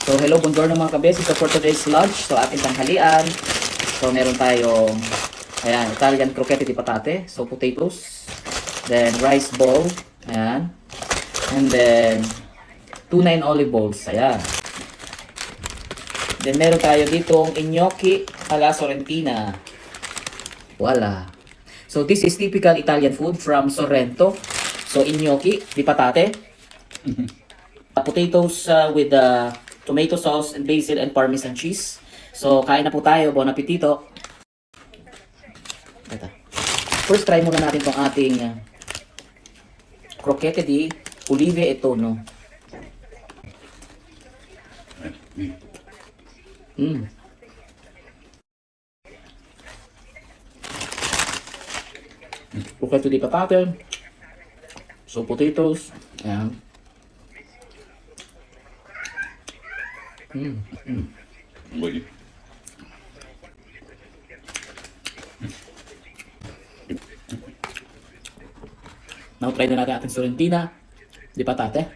So hello, buongiorno mga kabesi. So for today's lunch, so ating tanghalian. So meron tayong, ayan, Italian croquette di patate. So potatoes. Then rice ball. Ayan. And then tuna and olive balls. Ayan. Then meron tayo ditong gnocchi alla Sorrentina. Voila. So this is typical Italian food from Sorrento. So gnocchi di patate. Potatoes with tomato sauce and basil and parmesan cheese. So kain na po tayo. Buon appetito. Ito. First try muna natin tong ating croquette di olive e tono. Croquette di patate. So potatoes. Ayan. Voglio. Now try na natin ating Sorrentina di patate.